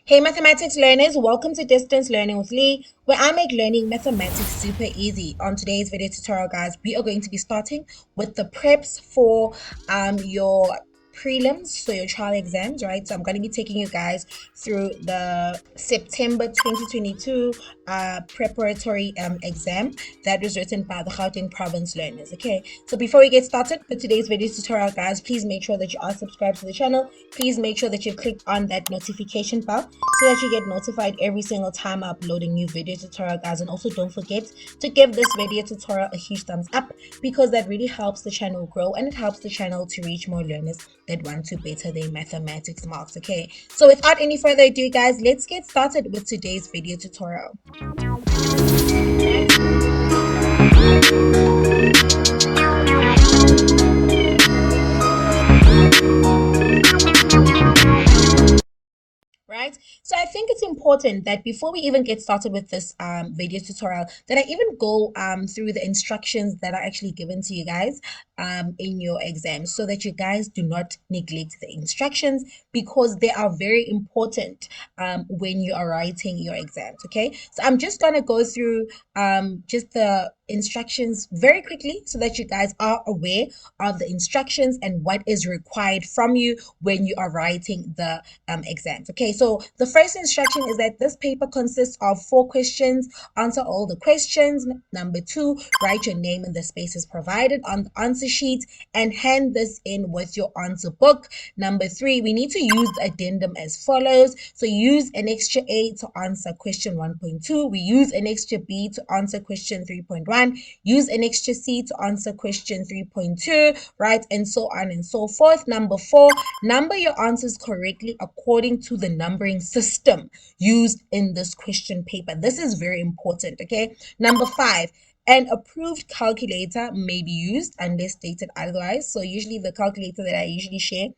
Hey mathematics learners, welcome to Distance Learning with Lee, where I make learning mathematics super easy. On today's video tutorial, guys, we are going to be starting with the preps for your prelims, so your trial exams, right? So I'm going to be taking you guys through the September 2022 preparatory exam that was written by the Gauteng province learners. Okay, so before we get started with today's video tutorial, guys, please make sure that you are subscribed to the channel. Please make sure that you click on that notification bell so that you get notified every single time I upload a new video tutorial, guys. And also don't forget to give this video tutorial a huge thumbs up, because that really helps the channel grow and it helps the channel to reach more learners that want to better their mathematics marks. Okay, so without any further ado, guys, let's get started with today's video tutorial. Right, so I think it's important that before we even get started with this video tutorial, that I even go through the instructions that are actually given to you guys in your exams, so that you guys do not neglect the instructions, because they are very important when you are writing your exams. Okay, so I'm just going to go through just the instructions very quickly so that you guys are aware of the instructions and what is required from you when you are writing the exams. Okay, so the first instruction is that this paper consists of 4 questions. Answer all the questions. Number 2, write your name in the spaces provided on the answer sheet and hand this in with your answer book. Number 3, we need to use the addendum as follows. So use an extra A to answer question 1.2. We use an extra B to answer question 3.1. Use an extra C to answer question 3.2, right? And so on and so forth. Number 4, number your answers correctly according to the numbering system used in this question paper. This is very important. Okay, number 5, an approved calculator may be used unless stated otherwise. So usually the calculator that I usually share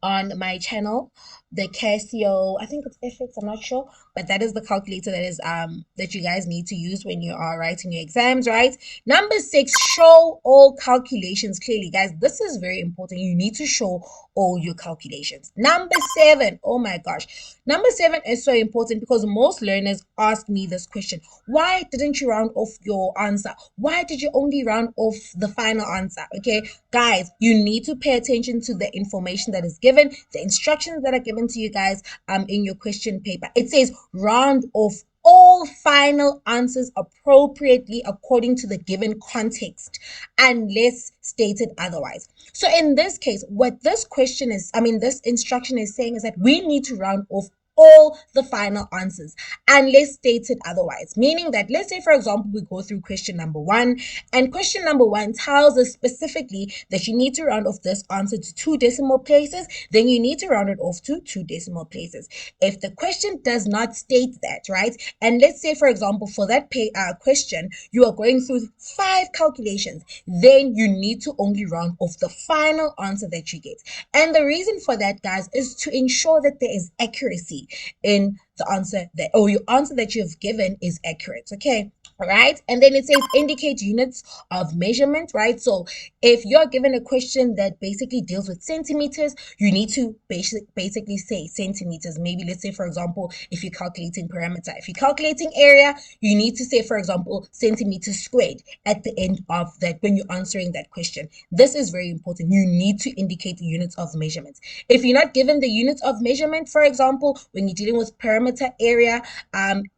on my channel, the Casio, I think it's FX, I'm not sure, but that is the calculator that is that you guys need to use when you are writing your exams, right? Number 6, show all calculations clearly. Guys, this is very important. You need to show all your calculations. Number 7, oh my gosh, number 7 is so important because most learners ask me this question: why didn't you round off your answer? Why did you only round off the final answer? Okay, guys, you need to pay attention to the information that is given, the instructions that are given to you guys in your question paper. It says round off all final answers appropriately according to the given context, unless stated otherwise. So in this case, what this question is, this instruction is saying is that we need to round off all the final answers unless stated otherwise. Meaning that, let's say for example, we go through question number 1, and question number 1 tells us specifically that you need to round off this answer to 2 decimal places, then you need to round it off to 2 decimal places. If the question does not state that, right, and let's say for example for that question you are going through 5 calculations, then you need to only round off the final answer that you get. And the reason for that, guys, is to ensure that there is accuracy in the answer that, or your answer that you've given is accurate. Okay, all right. And then it says indicate units of measurement, right? So if you're given a question that basically deals with centimeters, you need to basically say centimeters. Maybe let's say for example, if you're calculating perimeter, if you're calculating area, you need to say for example centimeters squared at the end of that when you're answering that question. This is very important. You need to indicate the units of measurement. If you're not given the units of measurement, for example, when you're dealing with perimeter, area,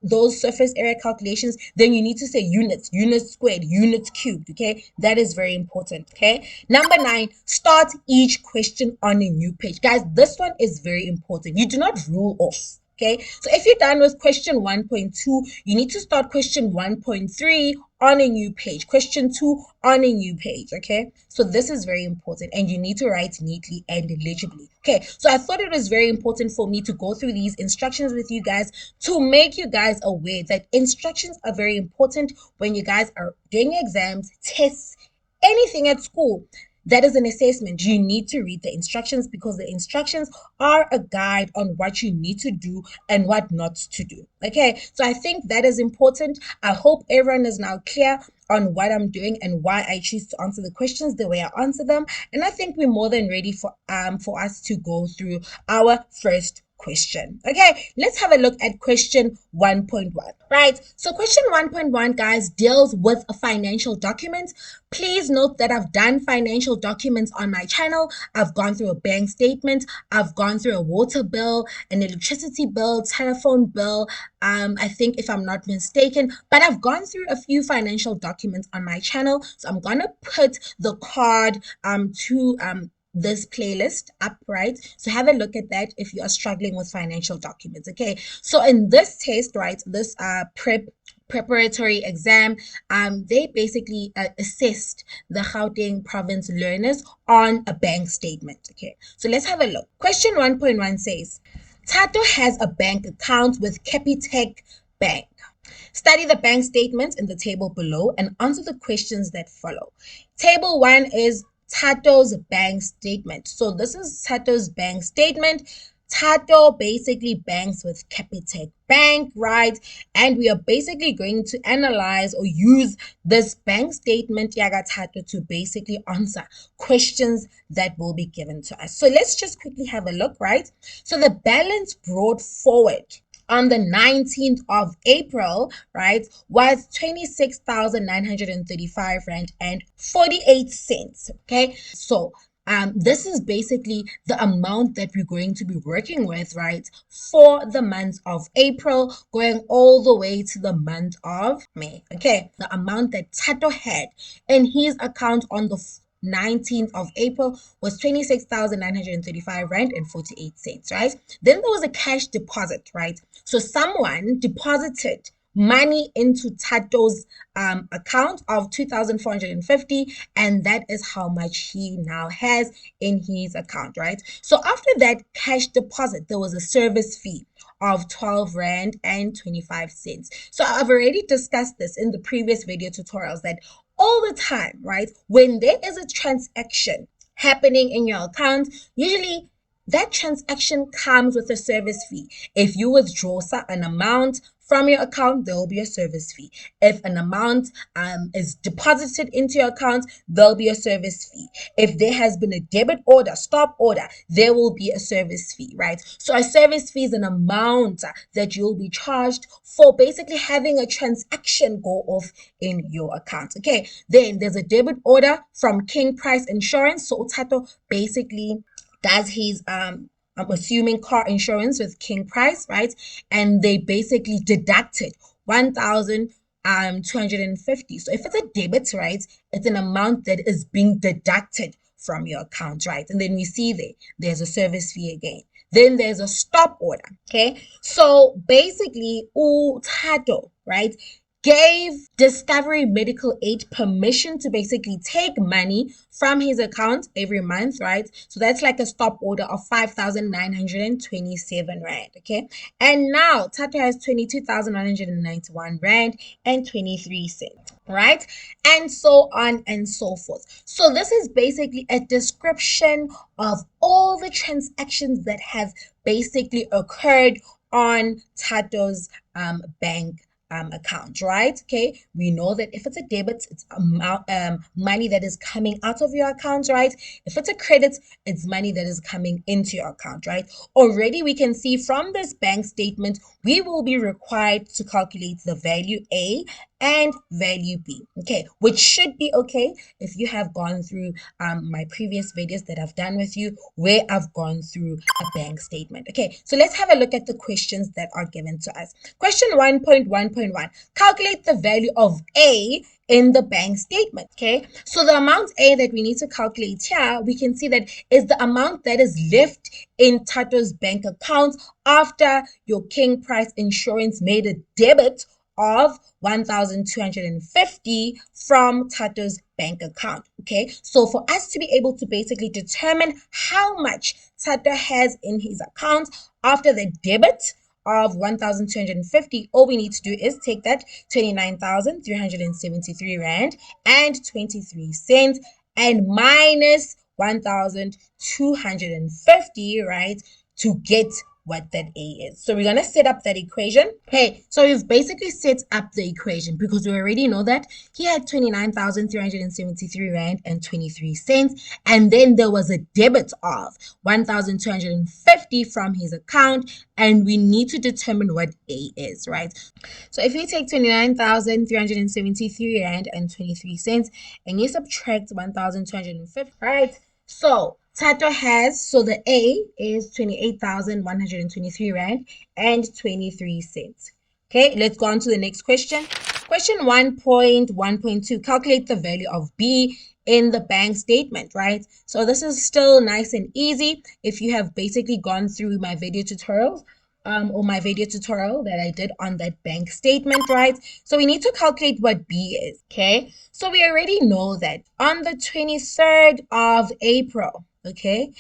those surface area calculations, then you need to say units, units squared, units cubed. Okay, that is very important. Okay, number 9, start each question on a new page. Guys, this one is very important. You do not rule off. Okay, so if you're done with question 1.2, you need to start question 1.3 on a new page, question 2 on a new page. Okay, so this is very important, and you need to write neatly and legibly. Okay, so I thought it was very important for me to go through these instructions with you guys to make you guys aware that instructions are very important when you guys are doing exams, tests, anything at school. That is an assessment. You need to read the instructions, because the instructions are a guide on what you need to do and what not to do. Okay, so I think that is important. I hope everyone is now clear on what I'm doing and why I choose to answer the questions the way I answer them. And I think we're more than ready for us to go through our first question. Okay, let's have a look at question 1.1. Right, so question 1.1, guys, deals with a financial document. Please note that I've done financial documents on my channel. I've gone through a bank statement, I've gone through a water bill, an electricity bill, telephone bill, I think, if I'm not mistaken, but I've gone through a few financial documents on my channel. So I'm gonna put the card to this playlist up, right? So have a look at that if you are struggling with financial documents. Okay, so in this test, right, this preparatory exam, they basically assessed the Gauteng province learners on a bank statement. Okay, so let's have a look. Question 1.1 says, Tato has a bank account with Capitec Bank. Study the bank statements in the table below and answer the questions that follow. Table 1 is Tato's bank statement. So this is Tato's bank statement. Tato basically banks with Capitec Bank, right? And we are basically going to analyze or use this bank statement, Yaga Tato, to basically answer questions that will be given to us. So let's just quickly have a look, right? So the balance brought forward on the 19th of April, right, was 26,935 rand and 48 cents. Okay, so this is basically the amount that we're going to be working with, right, for the month of April, going all the way to the month of May. Okay, the amount that Tato had in his account on the 19th of April was 26,935 rand and 48 cents, right? Then there was a cash deposit, right? So someone deposited money into Tato's account of 2,450, and that is how much he now has in his account, right? So after that cash deposit, there was a service fee of 12 rand and 25 cents. So I've already discussed this in the previous video tutorials that all the time, right, when there is a transaction happening in your account, usually that transaction comes with a service fee. If you withdraw an amount from your account, there will be a service fee. If an amount is deposited into your account, there'll be a service fee. If there has been a debit order, stop order, there will be a service fee, right? So a service fee is an amount that you'll be charged for basically having a transaction go off in your account. Okay, then there's a debit order from King Price Insurance. So Tato basically does his I'm assuming car insurance with King Price, right? And they basically deducted 1,250. So if it's a debit, right, it's an amount that is being deducted from your account, right? And then we see there's a service fee again. Then there's a stop order. Okay, so basically, Tato, right, gave Discovery Medical Aid permission to basically take money from his account every month, right? So that's like a stop order of 5,927 rand, okay? And now Tato has 22,191 rand and 23 cents, right? And so on and so forth. So this is basically a description of all the transactions that have basically occurred on Tato's bank account, right? Okay, we know that if it's a debit, it's money that is coming out of your account, right? If it's a credit, it's money that is coming into your account, right? Already we can see from this bank statement, we will be required to calculate the value A and value B, okay, which should be okay if you have gone through my previous videos that I've done with you where I've gone through a bank statement. Okay, so let's have a look at the questions that are given to us. Question 1.1.1, calculate the value of A in the bank statement. Okay, so the amount A that we need to calculate here, we can see that is the amount that is left in Tato's bank account after your King Price Insurance made a debit of 1,250 from Tato's bank account. Okay, so for us to be able to basically determine how much Tato has in his account after the debit of 1,250, all we need to do is take that 29,373 rand and 23 cents and minus 1,250, right, to get what that A is. So we're going to set up that equation. Okay, so we've basically set up the equation because we already know that he had 29,373 Rand and 23 cents. And then there was a debit of 1,250 from his account. And we need to determine what A is, right? So if you take 29,373 Rand and 23 cents and you subtract 1,250, right? So Tato has, so the A is 28,123 Rand and 23 cents. Okay, let's go on to the next question. Question 1.1.2, calculate the value of B in the bank statement, right? So this is still nice and easy. If you have basically gone through my video tutorials, or my video tutorial that I did on that bank statement, right? So we need to calculate what B is, okay? So we already know that on the 23rd of April, okay,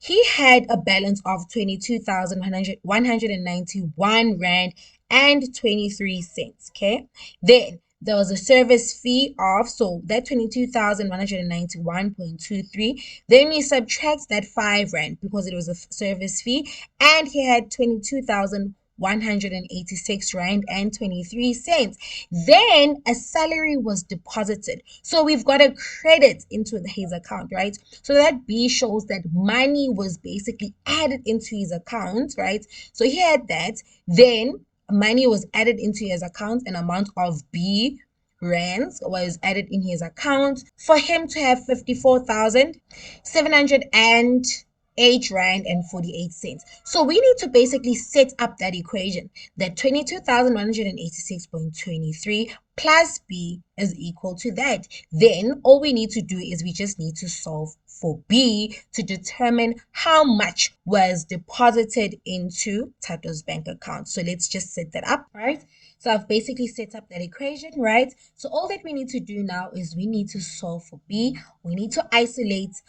he had a balance of 22,191 Rand and 23 cents, okay? Then there was a service fee of, so that 22,191.23. Then we subtract that 5 Rand because it was a service fee, and he had 22,186 Rand and 23 cents. Then a salary was deposited. So we've got a credit into his account, right? So that B shows that money was basically added into his account, right? So he had that. Then money was added into his account, an amount of B rands was added in his account for him to have 54,708 Rand and 48 cents. So we need to basically set up that equation that 22,186.23 plus B is equal to that. Then all we need to do is we just need to solve for B to determine how much was deposited into Tato's bank account. So let's just set that up, right? So I've basically set up that equation, right? So all that we need to do now is we need to solve for B. We need to isolate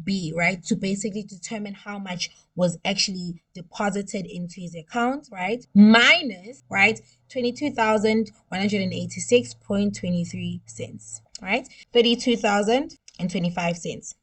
B, right? To basically determine how much was actually deposited into his account, right? Minus, right? 22,186.23 cents, right? 32,025 cents.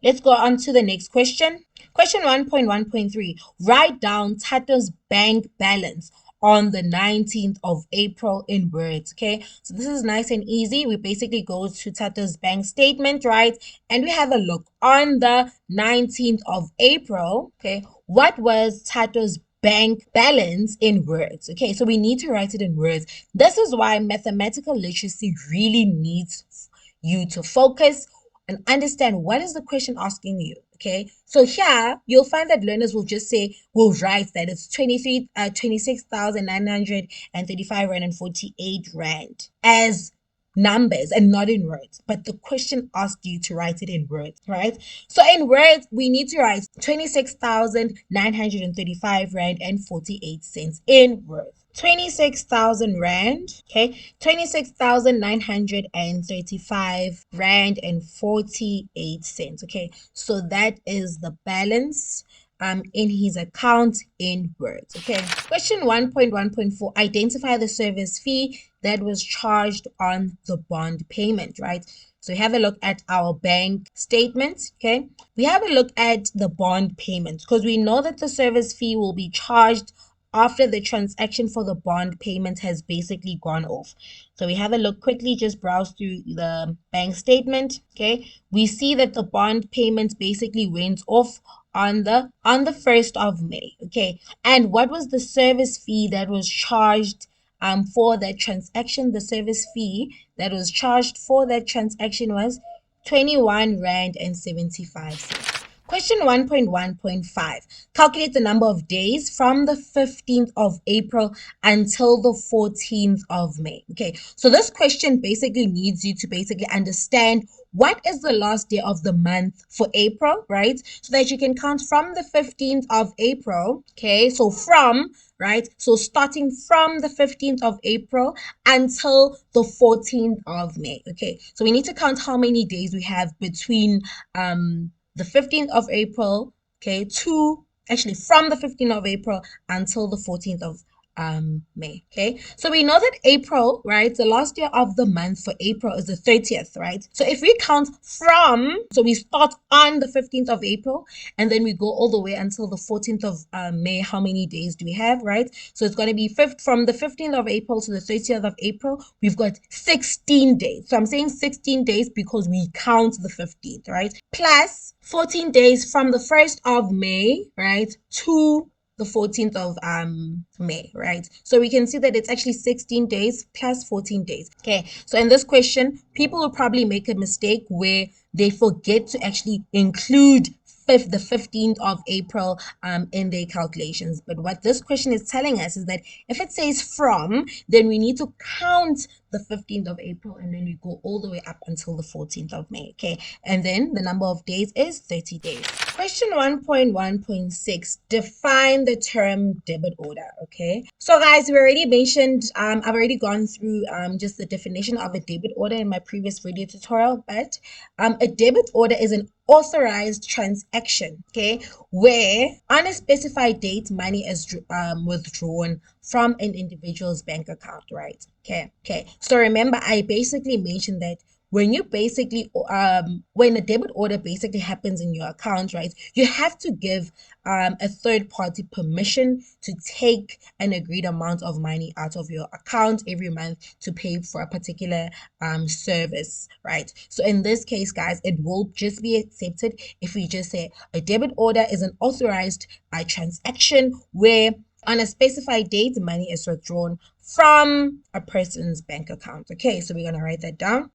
Let's go on to the next question. Question 1.1.3. Write down Tato's bank balance on the 19th of April in words, okay? So this is nice and easy. We basically go to Tato's bank statement, right? And we have a look on the 19th of April, okay? What was Tato's bank balance in words? Okay, so we need to write it in words. This is why mathematical literacy really needs you to focus and understand what is the question asking you. Okay, so here you'll find that learners will just say, will write that it's 26,935 Rand and 48 Rand as numbers and not in words, but the question asked you to write it in words, right? So in words, we need to write 26,935 Rand and 48 cents in words. 26,000 Rand, okay, 26,935 Rand and 48 cents, okay, so that is the balance in his account in words, okay. Question 1.1.4, identify the service fee that was charged on the bond payment, right? So have a look at our bank statement, okay? We have a look at the bond payment because we know that the service fee will be charged after the transaction for the bond payment has basically gone off. So we have a look quickly, just browse through the bank statement, okay? We see that the bond payment basically went off on the 1st of May, okay? And what was the service fee that was charged for that transaction? The service fee that was charged for that transaction was 21 Rand and 75 cents. Question 1.1.5. Calculate the number of days from the 15th of April until the 14th of May. Okay, so this question basically needs you to basically understand what is the last day of the month for April, right? So that you can count from the 15th of April, okay? So from, right? So starting from the 15th of April until the 14th of May, okay? So we need to count how many days we have between the 15th of April, okay, to actually from the 15th of April until the 14th of May. Okay, so we know that April, right? The last day of the month for April is the 30th, right? So if we count from, so we start on the 15th of April and then we go all the way until the 14th of May. How many days do we have, right? So it's going to be from the 15th of April to the 30th of April. We've got 16 days. So I'm saying 16 days because we count the 15th, right? Plus 14 days from the 1st of May, right, to the 14th of May, right? So we can see that it's actually 16 days plus 14 days. Okay, so in this question, people will probably make a mistake where they forget to actually include the 15th of April in their calculations. But what this question is telling us is that if it says from, then we need to count the 15th of April and then we go all the way up until the 14th of May. Okay, and then the number of days is 30 days. Question 1.1.6, define the term debit order. Okay, so guys, we already mentioned, I've already gone through just the definition of a debit order in my previous video tutorial, but a debit order is an authorized transaction, okay, where on a specified date money is withdrawn from an individual's bank account, right? Okay, so remember I basically mentioned that when you basically when a debit order basically happens in your account, right, you have to give a third party permission to take an agreed amount of money out of your account every month to pay for a particular service, right? So in this case, guys, it will just be accepted if we just say a debit order is an authorized transaction where on a specified date money is withdrawn from a person's bank account. Okay, so we're going to write that down.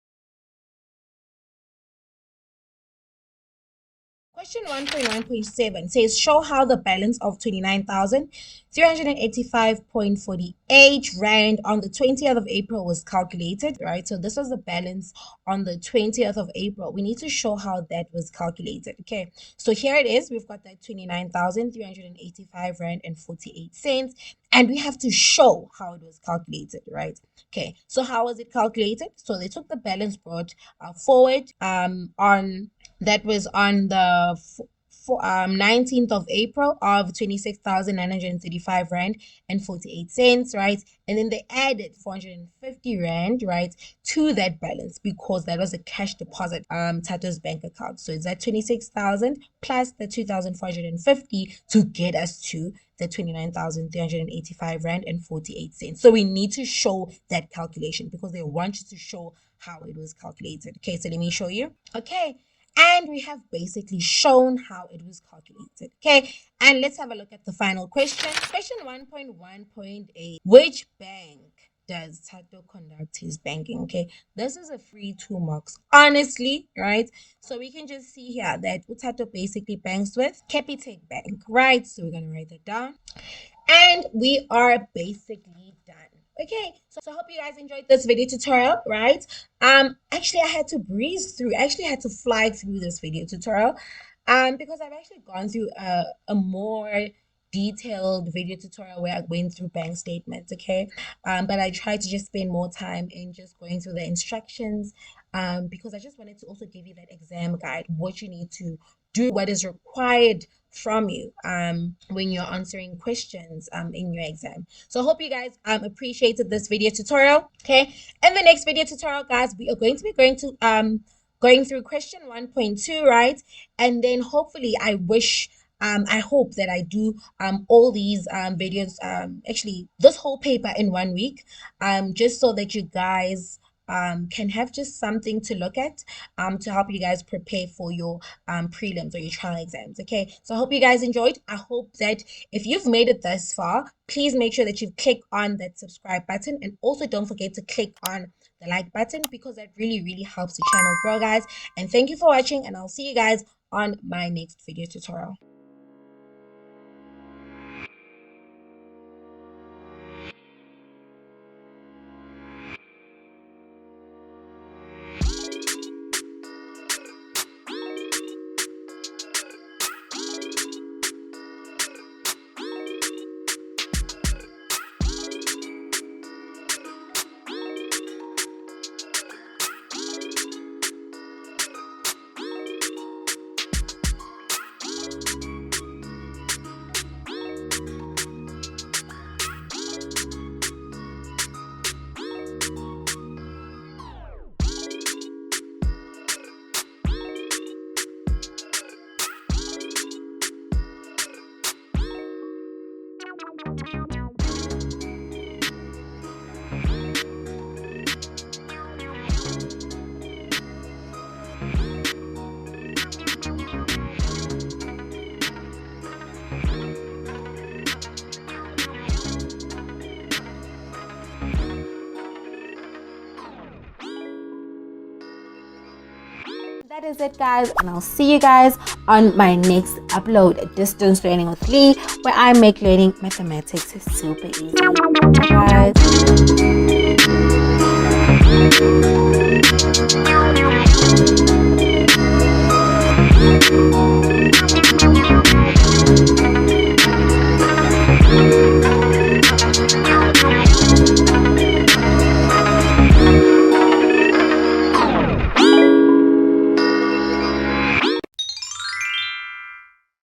Question 1.1.7 says, show how the balance of 29,385.48 Rand on the 20th of April was calculated, right? So this was the balance on the 20th of April. We need to show how that was calculated, okay? So here it is. We've got that 29,385 Rand and 48 cents. And we have to show how it was calculated, right? Okay, so how was it calculated? So they took the balance brought forward on that was on the 19th of April of 26,935 Rand and 48 cents, right? And then they added 450 Rand, right, to that balance because that was a cash deposit, Tato's bank account. So it's that 26,000 plus the 2,450 to get us to the 29,385 Rand and 48 cents. So we need to show that calculation because they want you to show how it was calculated. Okay, so let me show you. Okay, and we have basically shown how it was calculated. Okay, and let's have a look at the final question. Question 1.1.8. Which bank does Tato conduct his banking? Okay, this is a free 2 marks, honestly, right? So we can just see here that Tato basically banks with Capitec Bank, right? So we're gonna write that down. And we are basically done. Okay, so I hope you guys enjoyed this video tutorial, right? Actually I had to breeze through, actually had to fly through this video tutorial because I've actually gone through a more detailed video tutorial where I went through bank statements, okay? But I tried to just spend more time in just going through the instructions because I just wanted to also give you that exam guide, what you need to do, what is required from you when you're answering questions in your exam. So I hope you guys appreciated this video tutorial. Okay, in the next video tutorial, guys, we are going to be going through question 1.2, right? And then hopefully I hope that I do all these videos, actually this whole paper in 1 week, just so that you guys can have just something to look at to help you guys prepare for your prelims or your trial exams. Okay, so I hope you guys enjoyed. I hope that if you've made it thus far, please make sure that you click on that subscribe button, and also don't forget to click on the like button because that really helps the channel grow, guys. And thank you for watching, and I'll see you guys on my next video tutorial. That is it, guys, and I'll see you guys on my next upload, Distance Learning with Lee, where I make learning mathematics super easy. Bye, guys.